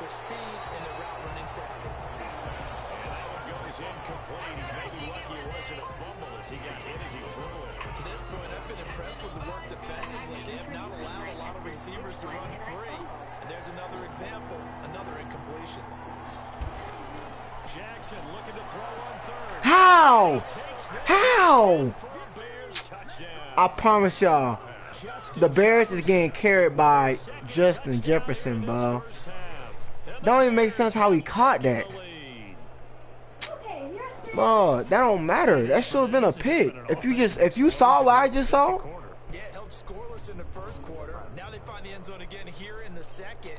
their speed and their route running savvy. And that one goes incomplete. He's maybe lucky it wasn't a fumble as he got hit as he threw it. To this point, I've been impressed with the work defensively. They have not allowed a lot of receivers to run free. And there's another example, another incompletion. Jackson looking to throw on third. How? How? I promise y'all, the Bears is getting carried by Justin Jefferson, bro. Don't even make sense how he caught that. Bro, that don't matter. That should have been a pick. If you saw what I just saw. Yeah, held scoreless in the first quarter. Now they find the end zone again here in the second.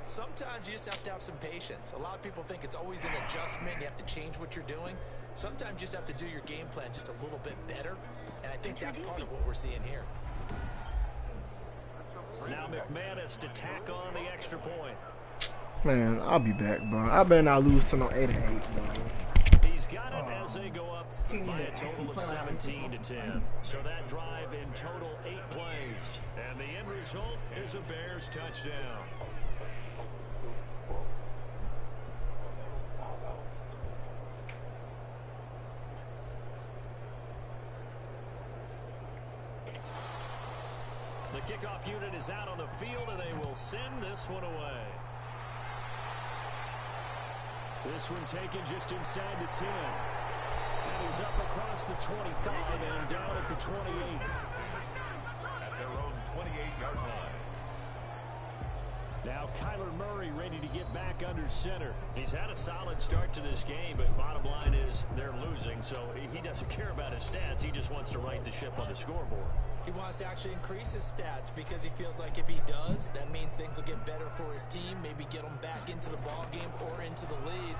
Sometimes you just have to have some patience. A lot of people think it's always an adjustment. You have to change what you're doing. Sometimes you just have to do your game plan just a little bit better. And I think that's part of what we're seeing here. Now McManus to tack on the extra point. Man, I'll be back, bro. I better not lose to no 8-8, bro. He's got it as they go up by a total of 17-10. So that drive in total 8 plays. And the end result is a Bears touchdown. The kickoff unit is out on the field, and they will send this one away. This one taken just inside the 10. And he's up across the 25 and down at the 28. At their own 28-yard line. Now Kyler Murray ready to get back under center. He's had a solid start to this game, but bottom line is they're losing, so he doesn't care about his stats. He just wants to right the ship on the scoreboard. He wants to actually increase his stats because he feels like if he does, that means things will get better for his team, maybe get them back into the ball game or into the lead.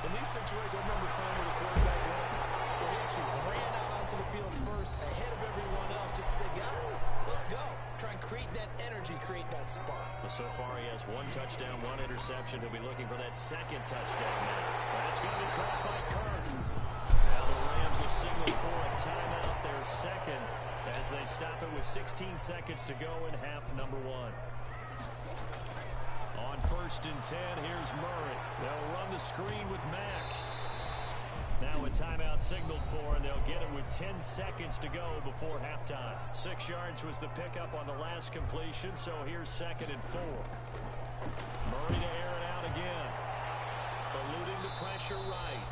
In these situations, I remember playing with a quarterback once where he actually ran out onto the field first ahead of everyone else just to say, guys, let's go. Try and create that energy, create that spark. So far, he has 1 touchdown, 1 interception. He'll be looking for that second touchdown now. That's going to be caught by Kirk. Now the Rams will signal for a timeout, their second, as they stop it with 16 seconds to go in half number 1. On 1st and 10, here's Murray. They'll run the screen with Mack. Now a timeout signaled for, and they'll get it with 10 seconds to go before halftime. 6 yards was the pickup on the last completion, so here's 2nd and 4. Murray to air it out again. Eluding the pressure right.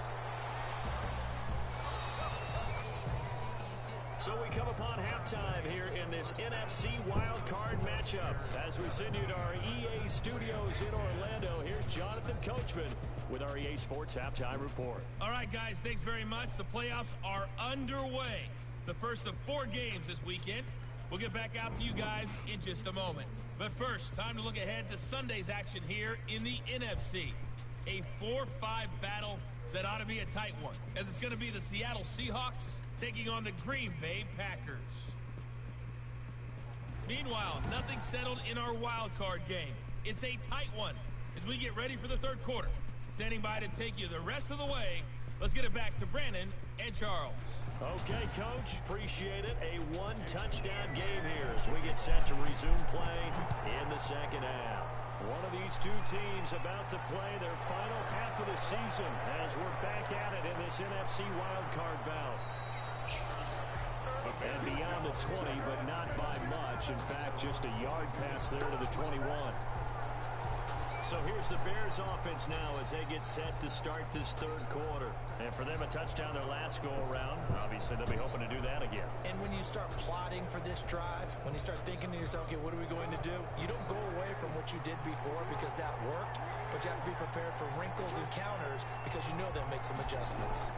So we come upon halftime here in this NFC wildcard matchup. As we send you to our EA studios in Orlando, here's Jonathan Coachman with our EA Sports Halftime Report. All right, guys, thanks very much. The playoffs are underway. The first of 4 games this weekend. We'll get back out to you guys in just a moment. But first, time to look ahead to Sunday's action here in the NFC. A 4-5 battle that ought to be a tight one, as it's going to be the Seattle Seahawks taking on the Green Bay Packers. Meanwhile, nothing settled in our wild card game. It's a tight one as we get ready for the 3rd quarter. Standing by to take you the rest of the way, let's get it back to Brandon and Charles. Okay, Coach, appreciate it. A 1-touchdown game here as we get set to resume play in the second half. One of these 2 teams about to play their final half of the season as we're back at it in this NFC wildcard bout. And beyond the 20, but not by much. In fact, just a yard pass there to the 21. So here's the Bears offense now as they get set to start this 3rd quarter. And for them, a touchdown their last go-around. Obviously, they'll be hoping to do that again. And when you start plotting for this drive, when you start thinking to yourself, okay, what are we going to do? You don't go away from what you did before because that worked, but you have to be prepared for wrinkles and counters because you know they'll make some adjustments.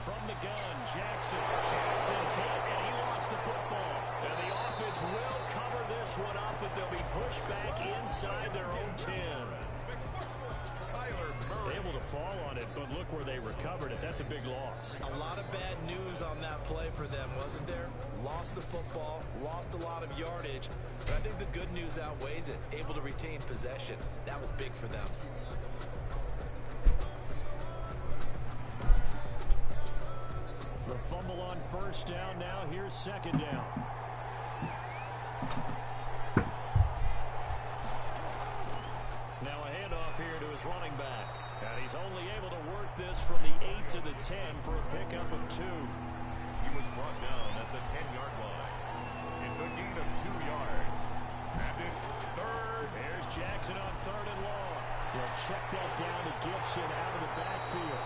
From the gun, Jackson hit, and he lost the football. And the offense will cover this one up, but they'll be pushed back inside their own 10. Able to fall on it, but look where they recovered it. That's a big loss. A lot of bad news on that play for them, wasn't there? Lost the football, lost a lot of yardage, but I think the good news outweighs it. Able to retain possession. That was big for them. The fumble on 1st down. Now here's 2nd down. Now a handoff here to his running back. And he's only able to work this from the 8 to the 10 for a pickup of 2. He was brought down at the 10-yard line. It's a gain of 2 yards. And it's third. Here's Jackson on 3rd and long. He'll check that down to Gibson out of the backfield.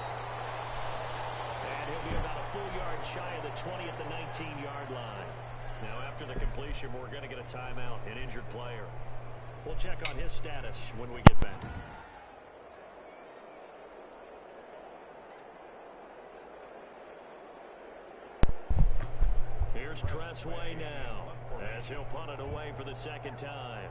And he'll be about a full yard shy of the 20 at the 19-yard line. Now after the completion, we're going to get a timeout, an injured player. We'll check on his status when we get back. Here's Tressway now, as he'll punt it away for the second time.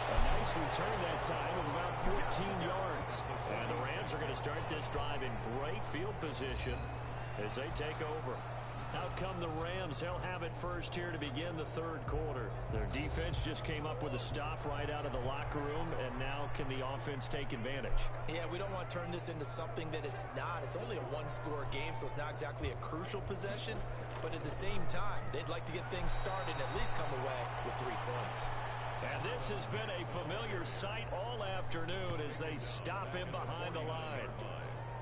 A nice return that time of about 14 yards. And the Rams are going to start this drive in great field position as they take over. Out come the Rams. They'll have it first here to begin the 3rd quarter. Their defense just came up with a stop right out of the locker room, and now can the offense take advantage? Yeah, we don't want to turn this into something that it's not. It's only a one-score game, so it's not exactly a crucial possession. But at the same time, they'd like to get things started and at least come away with 3 points. And this has been a familiar sight all afternoon as they stop him behind the line.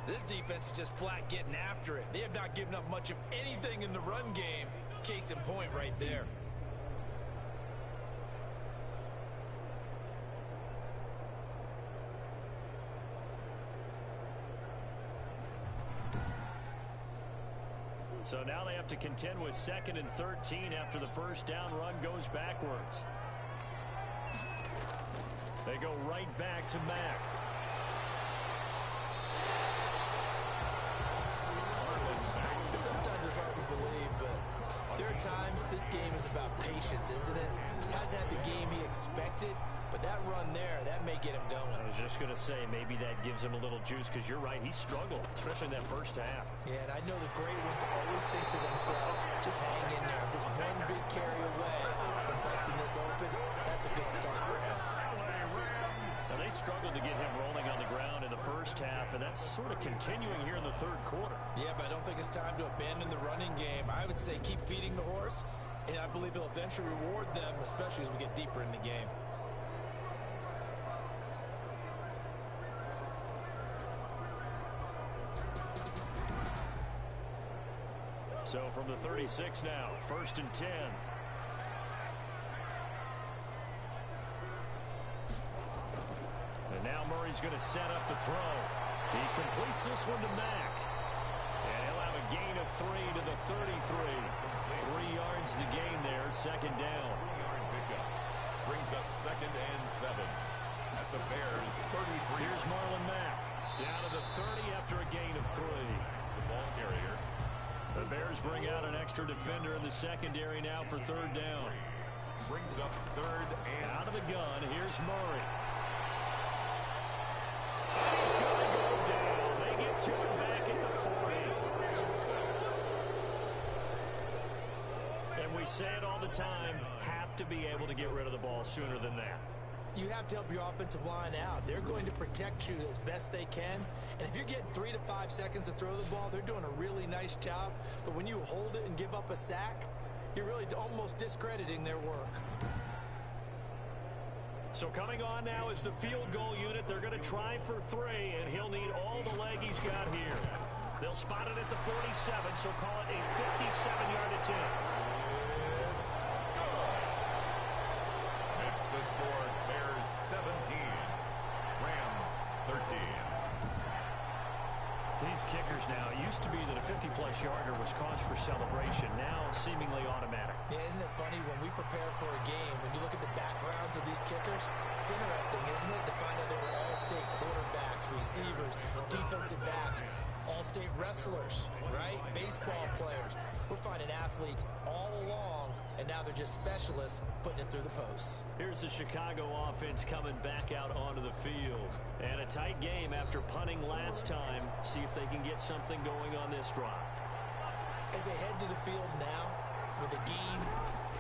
This defense is just flat getting after it. They have not given up much of anything in the run game. Case in point right there. So now they have to contend with 2nd and 13 after the first down run goes backwards. They go right back to Mack. Sometimes it's hard to believe, but there are times this game is about patience, isn't it? Hasn't had the game he expected, but that run there, that may get him going. I was just going to say, maybe that gives him a little juice, because you're right, he struggled, especially in that first half. Yeah, and I know the great ones always think to themselves, just hang in there. I'm just one big carry away from busting this open. That's a good start for him. Now, they struggled to get him rolling on the ground in the first half, and that's sort of continuing here in the 3rd quarter. Yeah, but I don't think it's time to abandon the running game. I would say keep feeding the horse, and I believe he'll eventually reward them, especially as we get deeper in the game. So from the 36 now, 1st and 10. And now Murray's going to set up to throw. He completes this one to Mack. And he'll have a gain of 3 to the 33. 3 yards the gain there, 2nd down. 3-yard pickup. Brings up 2nd and 7. At the Bears' 33. Here's Marlon Mack. Down to the 30 after a gain of 3. The ball carrier. The Bears bring out an extra defender in the secondary now for 3rd down. Brings up 3rd and out of the gun. Here's Murray. And he's going to go down. They get to him back at the 40. And we say it all the time, have to be able to get rid of the ball sooner than that. You have to help your offensive line out. They're going to protect you as best they can. And if you're getting 3 to 5 seconds to throw the ball, they're doing a really nice job. But when you hold it and give up a sack, you're really almost discrediting their work. So coming on now is the field goal unit. They're going to try for 3, and he'll need all the leg he's got here. They'll spot it at the 47, so call it a 57-yard attempt. Makes the score Bears 17, Rams 13. These kickers now, it used to be that a 50-plus yarder was cause for celebration. Now seemingly automatic. Yeah, isn't it funny when we prepare for a game, when you look at the backgrounds of these kickers, it's interesting, isn't it, to find out they were all-state quarterbacks, receivers, defensive backs, all-state wrestlers, right? Baseball players. We're finding athletes all along, and now they're just specialists putting it through the posts. Here's the Chicago offense coming back out onto the field. And a tight game after punting last time. See if they can get something going on this drive. As they head to the field now, with the game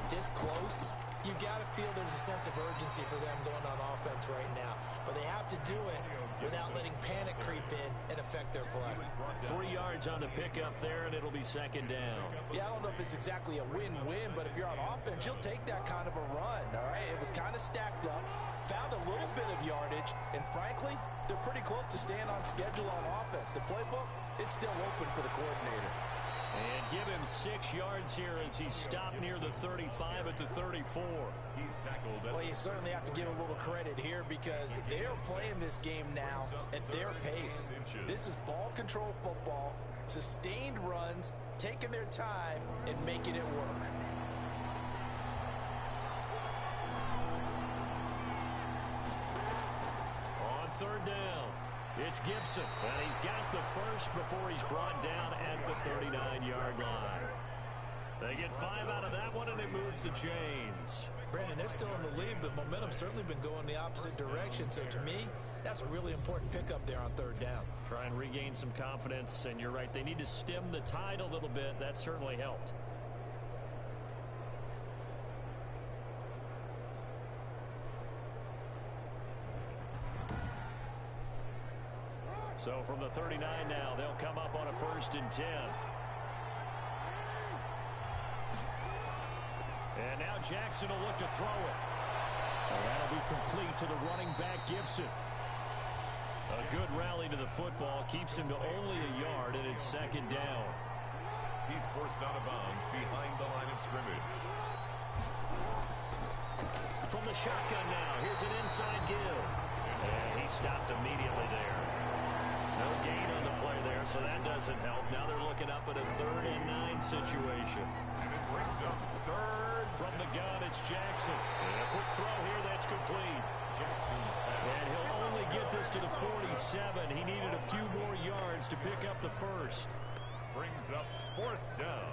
this close, You've got to feel there's a sense of urgency for them going on offense right now. But they have to do it without letting panic creep in and affect their play. 3 yards on the pickup there, and it'll be second down. Yeah, I don't know if it's exactly a win-win, but if you're on offense, you'll take that kind of a run, all right? It was kind of stacked up, found a little bit of yardage, and frankly, they're pretty close to staying on schedule on offense. The playbook is still open for the coordinator. And give him 6 yards here as he's stopped near the 35 at the 34. He's tackled. Well, you certainly have to give a little credit here because they're playing this game now at their pace. This is ball control football, sustained runs, taking their time, and making it work. On third down, it's Gibson, and he's got the first before he's brought down at the 39-yard line. They get 5 out of that one, and it moves the chains. Brandon, they're still in the lead, but momentum's certainly been going the opposite direction. So to me, that's a really important pickup there on third down. Try and regain some confidence, and you're right. They need to stem the tide a little bit. That certainly helped. So from the 39 now, they'll come up on a 1st and 10. And now Jackson will look to throw it. And that'll be complete to the running back, Gibson. A good rally to the football keeps him to only a yard, and it's second down. He's forced out of bounds behind the line of scrimmage. From the shotgun now, here's an inside give. And he stopped immediately there. No gain on the play there, so that doesn't help. Now they're looking up at a 3rd and 9 situation. And it brings up third. From the gun, it's Jackson. And a quick throw here, that's complete. Jackson's pass. And he'll only get this to the 47. He needed a few more yards to pick up the first. Brings up 4th down.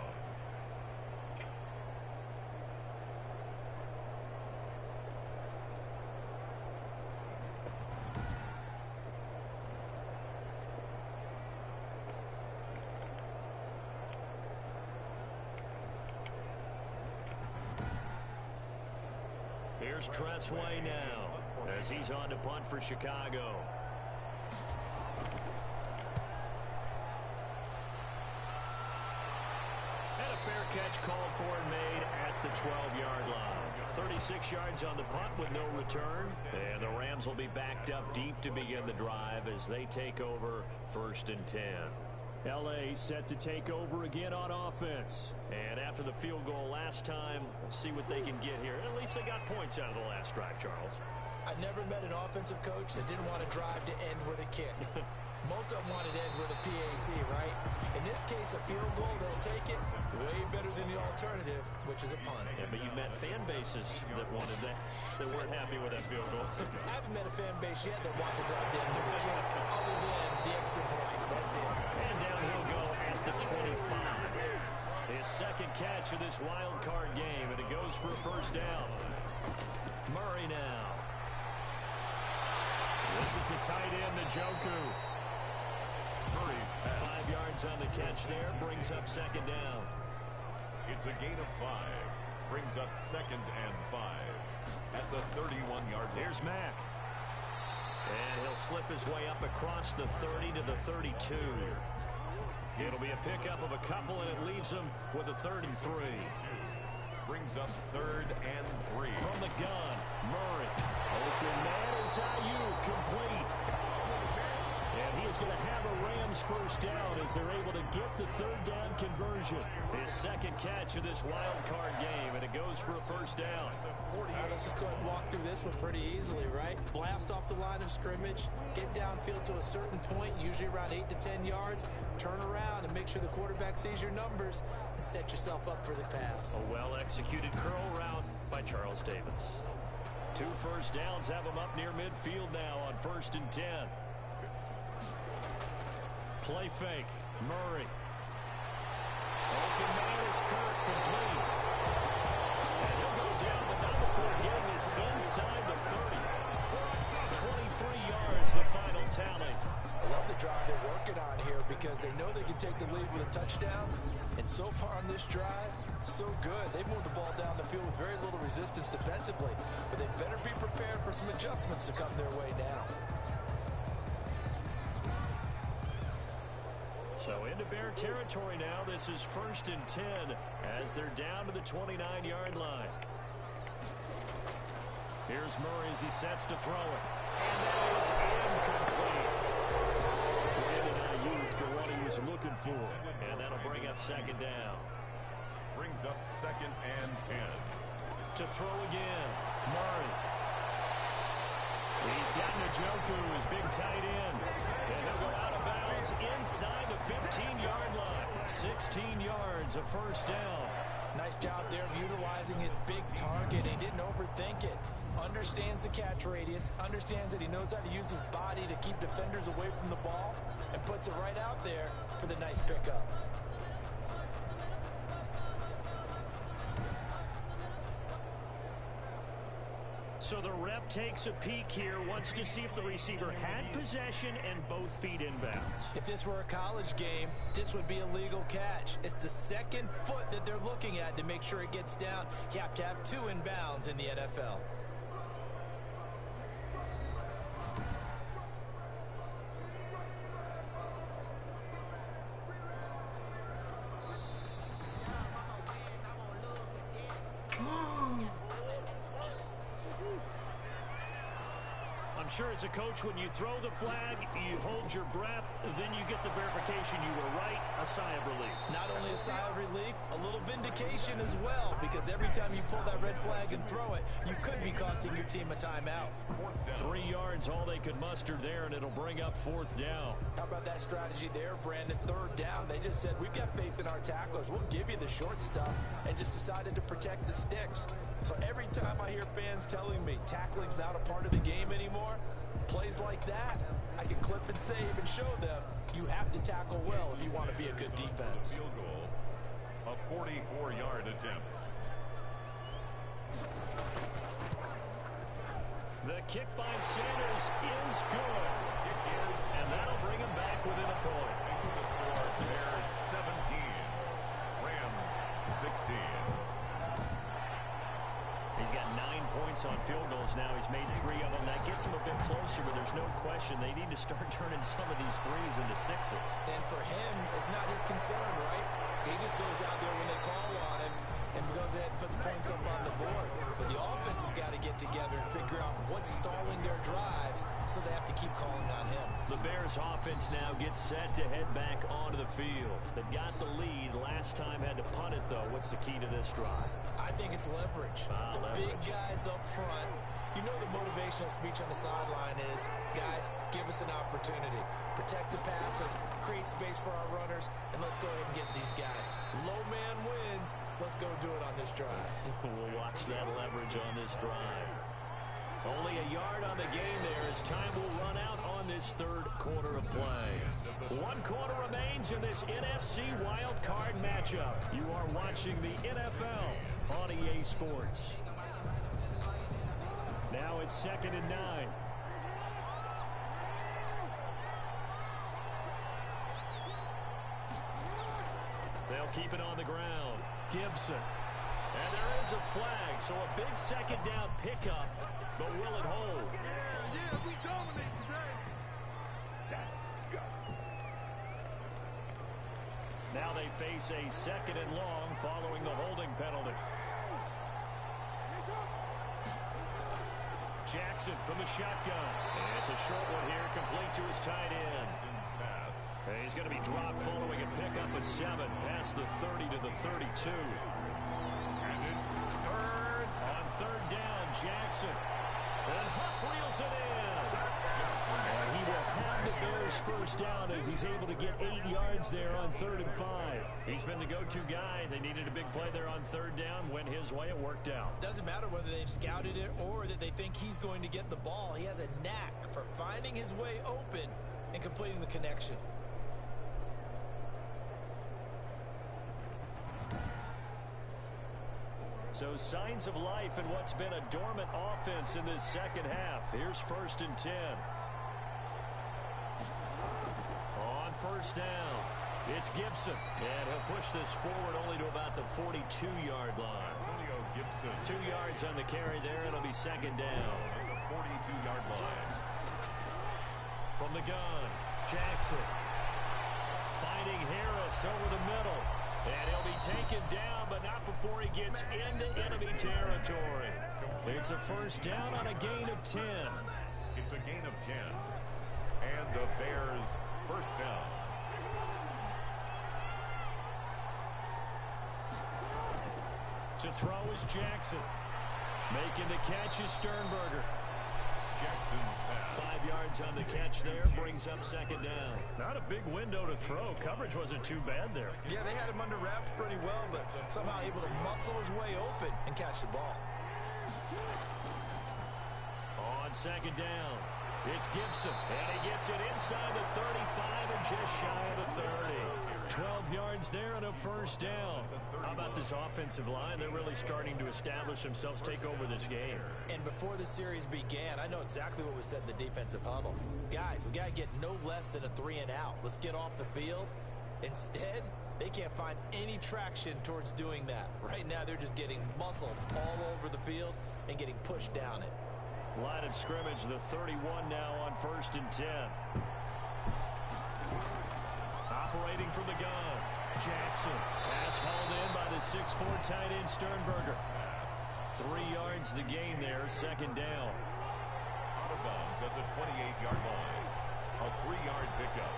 Here's Tressway now as he's on to punt for Chicago. And a fair catch called for and made at the 12-yard line. 36 yards on the punt with no return. And the Rams will be backed up deep to begin the drive as they take over 1st and 10. L.A. set to take over again on offense. And after the field goal last time, we'll see what they can get here. At least they got points out of the last drive, Charles. I've never met an offensive coach that didn't want to drive to end with a kick. Most of them wanted to end with a PAT, right? In this case, a field goal, they'll take it. Way better than the alternative, which is a punt. Yeah, but you met fan bases that wanted that, that weren't happy with that field goal. I haven't met a fan base yet that wants to drive to end with a kick, other than the extra point. That's it. And down he'll go at the 25. His second catch of this wild card game, and it goes for a 1st down. Murray now. This is the tight end, Njoku. Murray's pass. 5 yards on the catch there, brings up 2nd down. It's a gain of 5. Brings up 2nd and 5 at the 31-yard line. Here's Mack. And he'll slip his way up across the 30 to the 32. It'll be a pickup of a couple, and it leaves him with a 3rd and 3. Brings up 3rd and 3. From the gun, Murray. Open man is Ayuk, complete. And he is going to have a Rams 1st down as they're able to get the 3rd down conversion. His second catch of this wild card game, and it goes for a 1st down. All right, let's just go ahead and walk through this one pretty easily, right? Blast off the line of scrimmage, get downfield to a certain point, usually around 8 to 10 yards, turn around and make sure the quarterback sees your numbers and set yourself up for the pass. A well-executed curl route by Charles Davis. 2 first downs have him up near midfield now on 1st and 10. Play fake, Murray. Open man is Kirk, complete. And he'll go down, but not before getting this inside the 30. 23 yards, the final tally. I love the drive they're working on here because they know they can take the lead with a touchdown. And so far on this drive, so good. They've moved the ball down the field with very little resistance defensively. But they better be prepared for some adjustments to come their way now. So into Bear territory now. This is 1st and 10 as they're down to the 29-yard line. Here's Murray as he sets to throw it. And that is incomplete. Brandon Ayuk, the one he was looking for. And that'll bring up 2nd down. Brings up 2nd and 10. To throw again. Murray. He's got Njoku, his big tight end. And he'll go out of bounds inside the 15-yard line. 16 yards, a 1st down. Nice job there of utilizing his big target. He didn't overthink it. Understands the catch radius. Understands that he knows how to use his body to keep defenders away from the ball. And puts it right out there for the nice pickup. So the ref takes a peek here, wants to see if the receiver had possession and both feet inbounds. If this were a college game, this would be a legal catch. It's the 2nd foot that they're looking at to make sure it gets down. You have to have 2 inbounds in the NFL. I'm sure as a coach, when you throw the flag, you hold your breath, then you get the verification you were right, a sigh of relief. Not only a sigh of relief, a little vindication as well, because every time you pull that red flag and throw it, you could be costing your team a timeout. 3 yards, all they could muster there, and it'll bring up 4th down. How about that strategy there, Brandon? 3rd down, they just said, we've got faith in our tacklers. We'll give you the short stuff, and just decided to protect the sticks. So every time I hear fans telling me tackling's not a part of the game anymore, plays like that, I can clip and save and show them you have to tackle well if you want to be a good defense. Field goal, a 44-yard attempt. The kick by Sanders is good. And that'll bring him back within a point. Makes the score Bears 17, Rams 16. He's got 9 points on field goals now. He's made 3 of them. That gets him a bit closer, but there's no question they need to start turning some of these 3s into 6s. And for him, it's not his concern, right? He just goes out there when they call on him and goes ahead and puts points up on the board. But the offense has got to get together and figure out what's stalling their drives, so they have to keep calling on him. The Bears offense now gets set to head back onto the field. They've got the lead. Last time had to punt it, though. What's the key to this drive? I think it's leverage. The big guys up front. You know the motivational speech on the sideline is, guys, give us an opportunity. Protect the passer, create space for our runners, and let's go ahead and get these guys. Low man wins. Let's go do it on this drive. We'll watch that leverage on this drive. Only a yard on the game there as time will run out on this 3rd quarter of play. 1 quarter remains in this NFC Wild Card matchup. You are watching the NFL on EA Sports. Now it's 2nd and 9. They'll keep it on the ground. Gibson. And there is a flag, so a big 2nd down pickup, but will it hold? Yeah, we dominate today. Now they face a 2nd and long following the holding penalty. Jackson from the shotgun. And it's a short one here, complete to his tight end. And he's going to be dropped following a pickup of 7 past the 30 to the 32. And it's 3rd on 3rd down, Jackson. And Huff reels it in. And he will have the Bears 1st down as he's able to get 8 yards there on 3rd and 5. He's been the go-to guy. They needed a big play there on 3rd down. Went his way. It worked out. Doesn't matter whether they've scouted it or that they think he's going to get the ball. He has a knack for finding his way open and completing the connection. So signs of life in what's been a dormant offense in this second half. Here's 1st and 10. On 1st down, it's Gibson. And he'll push this forward only to about the 42-yard line. Gibson. 2 yards on the carry there. It'll be 2nd down. At the 42-yard line. From the gun, Jackson. Finding Harris over the middle. And he'll be taken down, but not before he gets into enemy territory. It's a 1st down on a gain of 10. It's a gain of 10. And the Bears 1st down. To throw is Jackson. Making the catch is Sternberger. Jackson's pass. 5 yards on the catch there, brings up 2nd down. Not a big window to throw. Coverage wasn't too bad there. Yeah, they had him under wraps pretty well, but somehow able to muscle his way open and catch the ball. On 2nd down, it's Gibson. And he gets it inside the 35 and just shy of the 30. 12 yards there and a 1st down. How about this offensive line? They're really starting to establish themselves, take over this game. And before the series began, I know exactly what was said in the defensive huddle. Guys, we got to get no less than a 3-and-out. Let's get off the field. Instead, they can't find any traction towards doing that. Right now, they're just getting muscled all over the field and getting pushed down it. Line of scrimmage, the 31 now on 1st and 10. Operating from the gun, Jackson. Pass hauled in by the 6'4" tight end Sternberger. 3 yards the gain there, 2nd down. Out of bounds at the 28-yard line. A 3-yard pickup.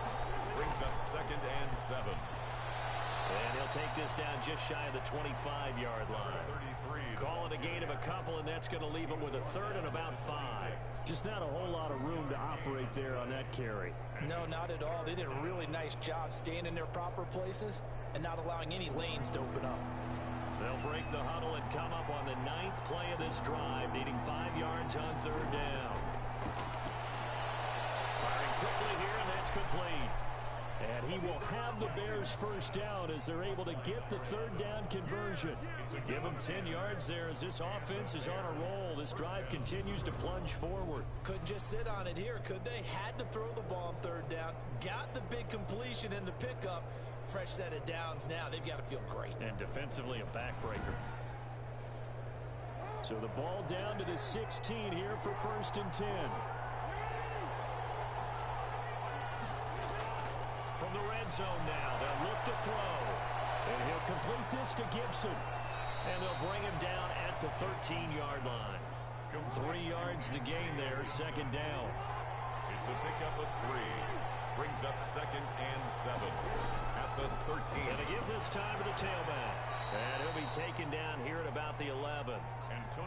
Brings up 2nd and 7. And he'll take this down just shy of the 25-yard line. 33. Call it a gain of a couple, and that's going to leave him with a 3rd and about 5. Just not a whole lot of room to operate there on that carry. No, not at all. They did a really nice job staying in their proper places and not allowing any lanes to open up. They'll break the huddle and come up on the 9th play of this drive, needing 5 yards on 3rd down. Firing quickly here, and that's complete. And he will have the Bears 1st down as they're able to get the 3rd down conversion. Give them 10 yards there as this offense is on a roll. This drive continues to plunge forward. Couldn't just sit on it here, could they? Had to throw the ball on 3rd down. Got the big completion in the pickup. Fresh set of downs now. They've got to feel great. And defensively a backbreaker. So the ball down to the 16 here for 1st and 10. From the red zone now, they'll look to throw. And he'll complete this to Gibson. And they'll bring him down at the 13-yard line. 3 yards the gain there, 2nd down. It's a pickup of 3. Brings up 2nd and 7. At the 13. Gonna give this time to the tailback. And he'll be taken down here at about the 11.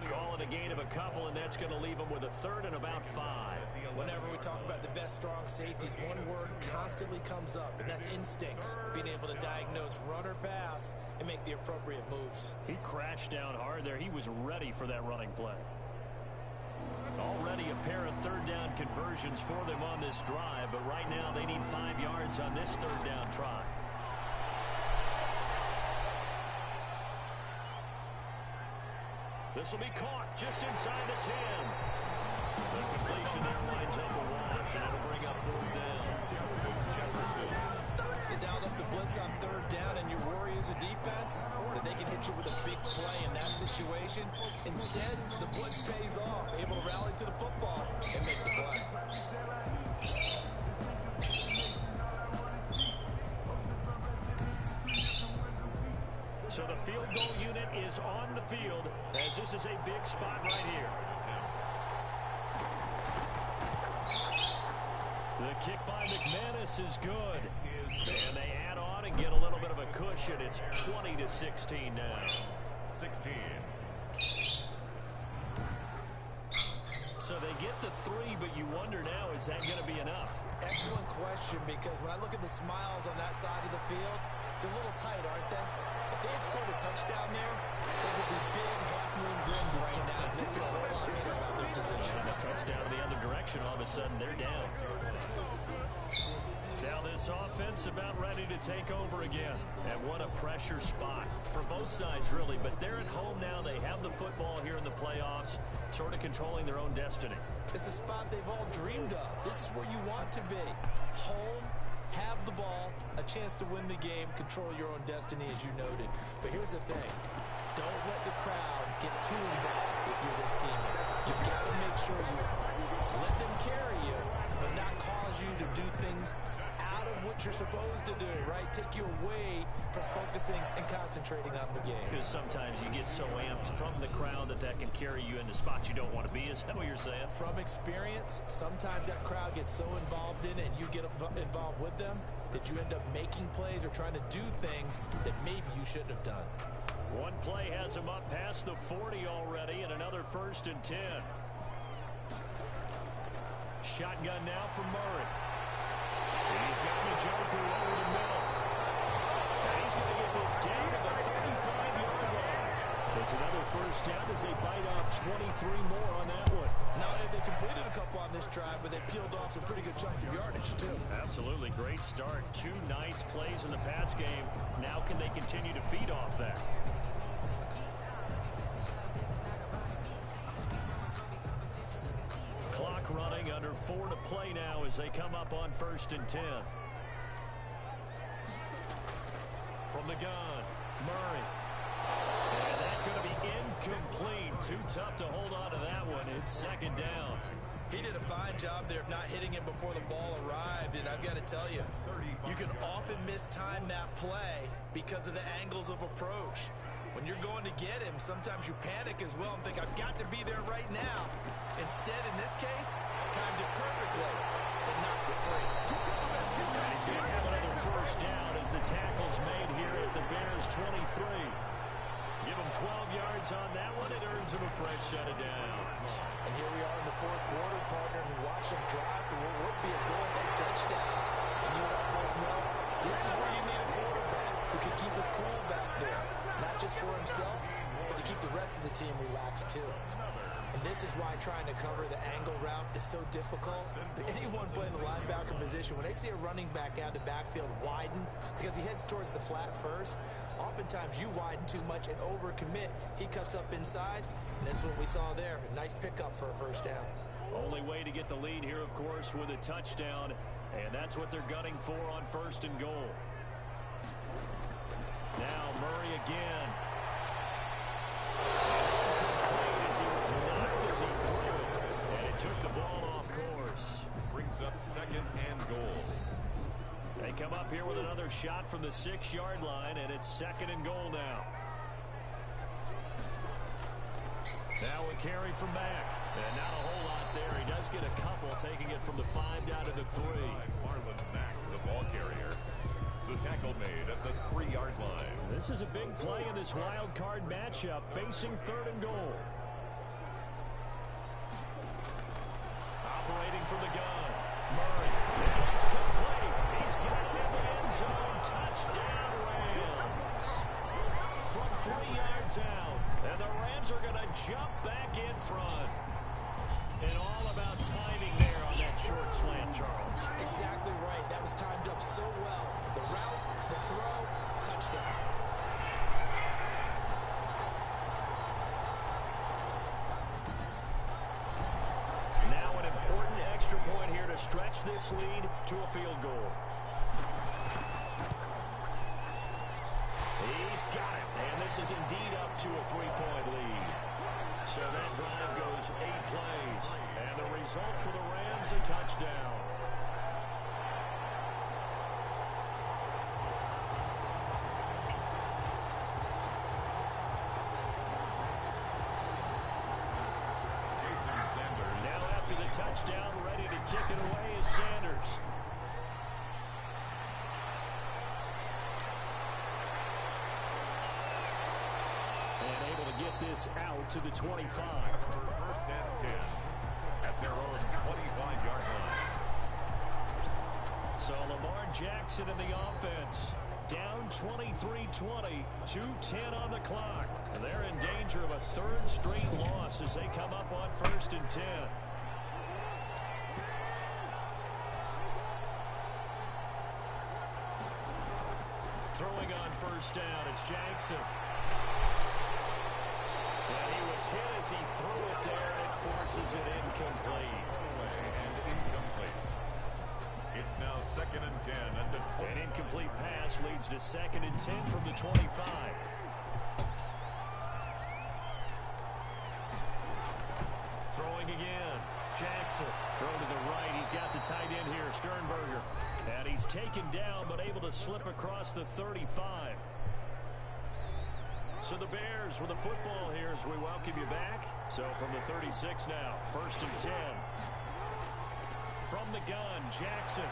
Call it a gain of a couple, and that's going to leave him with a 3rd and about 5. Whenever we talk about the best strong safeties, one word constantly comes up, and that's instincts. Being able to diagnose run or pass and make the appropriate moves. He crashed down hard there. He was ready for that running play. Already a pair of 3rd down conversions for them on this drive, but right now they need 5 yards on this 3rd down try. This will be caught just inside the 10. The completion there winds up a wash, and it'll bring up 4th down. You dialed up the blitz on 3rd down, and your worry as a defense that they can hit you with a big play in that situation. Instead, the blitz pays off, able to rally to the football and make the play. So the field goal unit is on the field as this is a big spot right here. The kick by McManus is good. And they add on and get a little bit of a cushion. It's 20-16 now. 16. So they get the 3, but you wonder now, is that going to be enough? Excellent question, because when I look at the smiles on that side of the field, it's a little tight, aren't they? If they had scored a touchdown there, those would be big half-moon grins right now because they feel a whole lot better about their position. And a touchdown the other direction, all of a sudden they're down. Now this offense about ready to take over again. And what a pressure spot for both sides, really. But they're at home now. They have the football here in the playoffs, sort of controlling their own destiny. It's a spot they've all dreamed of. This is where you want to be. Home, have the ball, a chance to win the game, control your own destiny, as you noted. But here's the thing. Don't let the crowd get too involved if you're this team. You've got to make sure you let them carry you, but not cause you to do things out of what you're supposed to do, right? Take you away from focusing and concentrating on the game. Because sometimes you get so amped from the crowd that can carry you into spots you don't want to be. Is that what you're saying? From experience, sometimes that crowd gets so involved in it and you get involved with them that you end up making plays or trying to do things that maybe you shouldn't have done. One play has him up past the 40 already, and another 1st and 10. Shotgun now for Murray. He's got the Joker over the middle. And he's going to get this down to the 35-yard line. It's another 1st down as they bite off 23 more on that one. Not only have they completed a couple on this drive, but they peeled off some pretty good chunks of yardage, too. Absolutely. Great start. 2 nice plays in the pass game. Now can they continue to feed off that? Clock running, under 4 to play now as they come up on 1st and 10. From the gun, Murray. And that's going to be incomplete. Too tough to hold on to that one. It's 2nd down. He did a fine job there of not hitting him before the ball arrived, and I've got to tell you, you can often mistime that play because of the angles of approach. When you're going to get him, sometimes you panic as well and think, I've got to be there right now. Instead, in this case, timed it perfectly and knocked it free. And he's going to have another 1st down as the tackle's made here at the Bears' 23. Give him 12 yards on that one. It earns him a fresh set of downs. And here we are in the 4th quarter, partner, and watch him drive for what would be a go-ahead touchdown. And you and I both know this is where you need a quarterback who can keep his cool back there. Not just for himself, but to keep the rest of the team relaxed, too. And this is why trying to cover the angle route is so difficult. Anyone playing the linebacker position, when they see a running back out of the backfield widen, because he heads towards the flat first, oftentimes you widen too much and overcommit. He cuts up inside, and that's what we saw there. A nice pickup for a 1st down. Only way to get the lead here, of course, with a touchdown, and that's what they're gunning for on 1st and goal. Now Murray again. Incomplete as he was knocked as he threw it. And it took the ball off course. Brings up 2nd and goal. They come up here with another shot from the 6-yard line, and it's 2nd and goal now. Now a carry from Mack. And not a whole lot there. He does get a couple, taking it from the 5 down to the 3. Marlon Mack, the ball carrier. The tackle made at the 3-yard line. This is a big play in this wild card matchup, facing 3rd and goal. Operating from the gun, Murray. And it's complete. He's got it in the end zone. Touchdown, Rams. From 3 yards out. And the Rams are going to jump back in front. And all about timing there on that short slant, Charles. Exactly right. That was timed up so well. The route, the throw, touchdown. Now an important extra point here to stretch this lead to a field goal. He's got it. And this is indeed up to a 3-point lead. So that drive goes 8 plays. And the result for the Rams, a touchdown. After the touchdown, ready to kick it away is Sanders. And able to get this out to the 25. 1st and 10 at their own 25-yard line. So Lamar Jackson in the offense. Down 23-20, 2:10 on the clock. And they're in danger of a 3rd straight loss as they come up on 1st and 10. Throwing on first down, it's Jackson. And he was hit as he threw it there. It forces it incomplete. And incomplete. It's now 2nd and 10 at the 20. An incomplete pass leads to 2nd and 10 from the 25. Throwing again. Jackson. Throw to the right. He's got the tight end here, Sternberger. And he's taken down, but able to slip across the 35. So the Bears with the football here as we welcome you back. So from the 36 now, 1st and 10. From the gun, Jackson.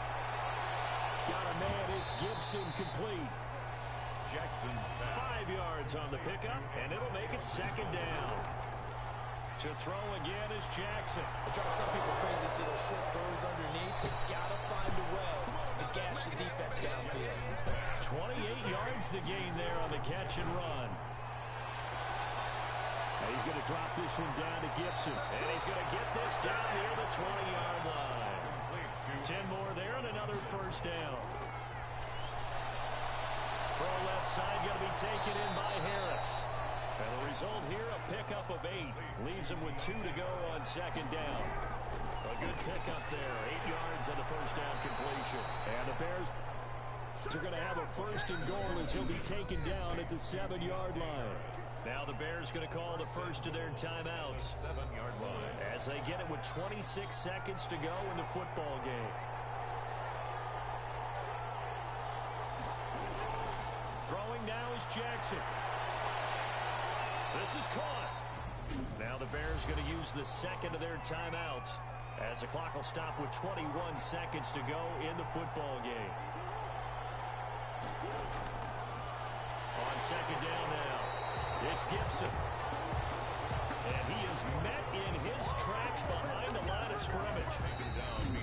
Got a man, it's Gibson complete. Jackson's back. 5 yards on the pickup, and it'll make it 2nd down. To throw again is Jackson. It drives some people crazy to see those short throws underneath. They gotta find a way to gash the defense downfield. 28 yards the gain there on the catch and run. And he's going to drop this one down to Gibson. And he's going to get this down near the 20-yard line. 10 more there and another first down. Throw left side going to be taken in by Harris. And the result here, a pickup of 8. Leaves him with 2 to go on 2nd down. A good pickup there. 8 yards on the first down completion. And the Bears are going to have a 1st and goal as he'll be taken down at the 7-yard line. Now the Bears going to call the first of their timeouts 7-yard line as they get it with 26 seconds to go in the football game. Throwing now is Jackson. This is caught. Now the Bears going to use the 2nd of their timeouts as the clock will stop with 21 seconds to go in the football game. On 2nd down now. It's Gibson. And he is met in his tracks behind the line of scrimmage.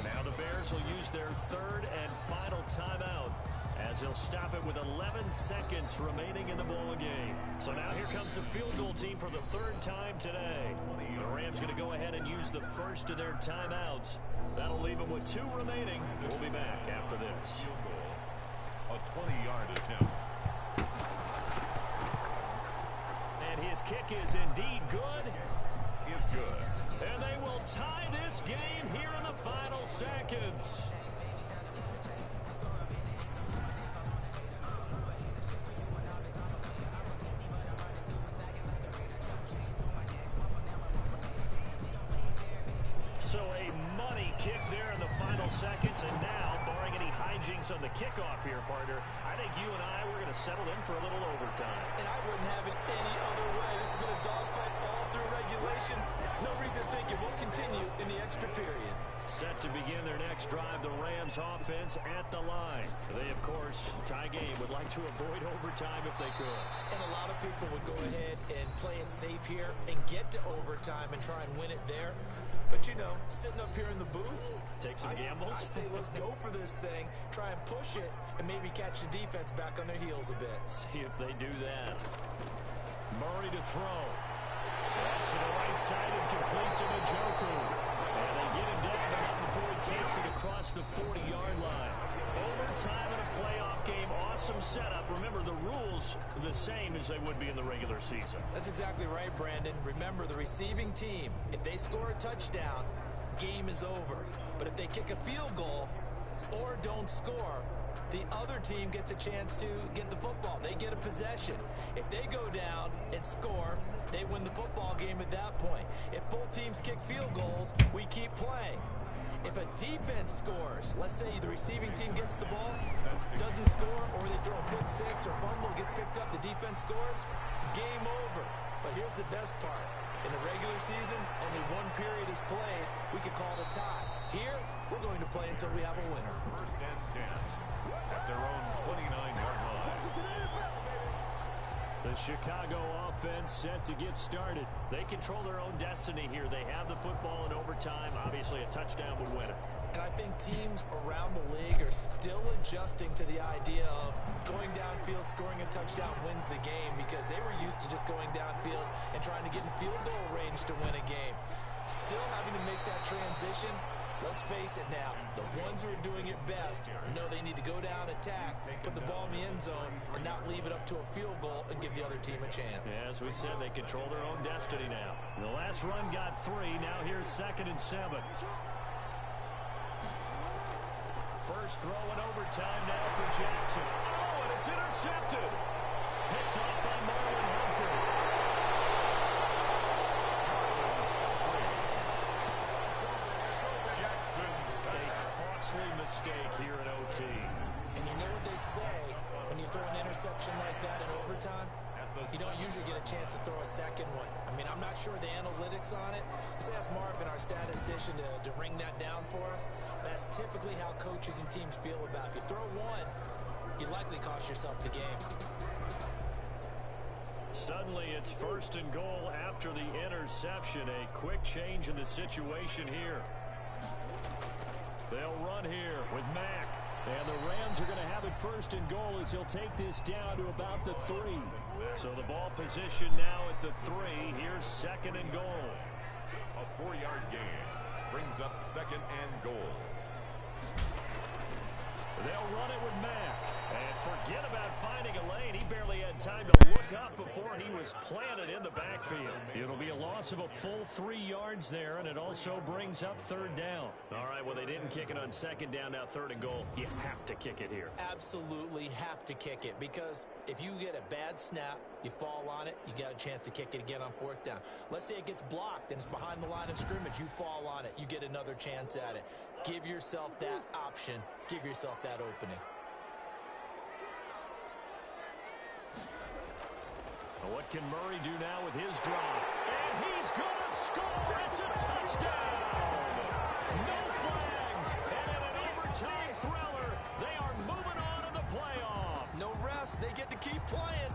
Now the Bears will use their 3rd and final timeout as he'll stop it with 11 seconds remaining in the ball game. So now here comes the field goal team for the 3rd time today. The Rams going to go ahead and use the first of their timeouts. That'll leave them with 2 remaining. We'll be back after this. A 20-yard attempt. And his kick is indeed good. Is good. And they will tie this game here in the final seconds. So a money kick there in the final seconds. And now, barring any hijinks on the kickoff here, partner, I think you and I, we're going to settle in for a little overtime. And I wouldn't have it any other way. This has been a dogfight all through regulation. No reason to think it won't continue in the extra period. Set to begin their next drive, the Rams offense at the line. They, of course, tie game, would like to avoid overtime if they could. And a lot of people would go ahead and play it safe here and get to overtime and try and win it there. But, you know, sitting up here in the booth, take some gambles. I say let's go for this thing, try and push it, and maybe catch the defense back on their heels a bit. See if they do that. Murray to throw. That's to the right side and complete to Njoku. And they get him down, but not before he takes it across the 40-yard line. Overtime in a playoff game, awesome setup. Remember, the rules are the same as they would be in the regular season. That's exactly right, Brandon. Remember, the receiving team, if they score a touchdown, game is over. But if they kick a field goal or don't score, the other team gets a chance to get the football. They get a possession. If they go down and score, they win the football game at that point. If both teams kick field goals, we keep playing. If a defense scores, let's say the receiving team gets the ball, doesn't score, or they throw a pick six or fumble, gets picked up, the defense scores, game over. But here's the best part. In the regular season, only one period is played. We could call it a tie. Here, we're going to play until we have a winner. 1st and 10 at their own 29-yard line. The Chicago offense set to get started. They control their own destiny here. They have the football in overtime. Obviously, a touchdown would win it. And I think teams around the league are still adjusting to the idea of going downfield, scoring a touchdown wins the game, because they were used to just going downfield and trying to get in field goal range to win a game. Still having to make that transition, Let's face it now, the ones who are doing it best know they need to go down, attack, put the ball in the end zone, and not leave it up to a field goal and give the other team a chance. Yeah, as we said, they control their own destiny now. The last run got 3. Now here's 2nd and 7. First throw in overtime now for Jackson. Oh, and it's intercepted. Picked off by Marlon Humphrey. Mistake here in OT. And you know what they say, when you throw an interception like that in overtime, you don't usually get a chance to throw a second one. I mean, I'm not sure the analytics on it. Let's ask Marvin, our statistician, to ring that down for us. That's typically how coaches and teams feel about it. If you throw one, you likely cost yourself the game. Suddenly, it's 1st and goal after the interception. A quick change in the situation here. They'll run here with Mack. And the Rams are going to have it 1st and goal as he'll take this down to about the 3. So the ball position now at the 3. Here's 2nd and goal. A 4-yard gain brings up 2nd and goal. They'll run it with Mack. And forget about finding a lane. He barely had time to look up before he was planted in the backfield. It'll be a loss of a full 3 yards there, and it also brings up 3rd down. All right, well, they didn't kick it on 2nd down, now 3rd and goal. You have to kick it here. Absolutely have to kick it, because if you get a bad snap, you fall on it, you got a chance to kick it again on 4th down. Let's say it gets blocked and it's behind the line of scrimmage. You fall on it, you get another chance at it. Give yourself that option. Give yourself that opening. What can Murray do now with his drive? And he's going to score! It's a touchdown! No flags! And in an overtime thriller, they are moving on in the playoff. No rest. They get to keep playing.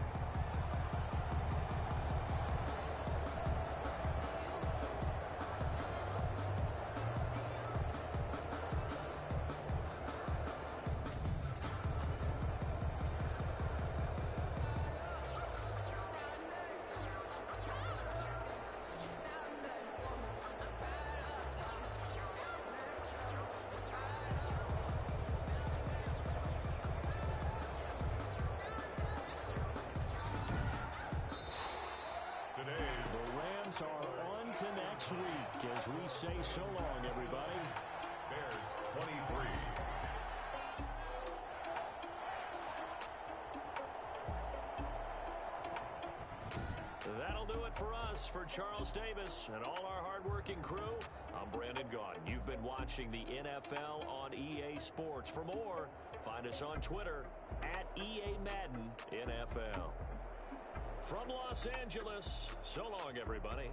Are on to next week as we say so long, everybody. Bears 23. That'll do it for us. For Charles Davis and all our hardworking crew, I'm Brandon Gaudin. You've been watching the NFL on EA Sports. For more, find us on Twitter at EA Madden NFL. From Los Angeles, so long, everybody.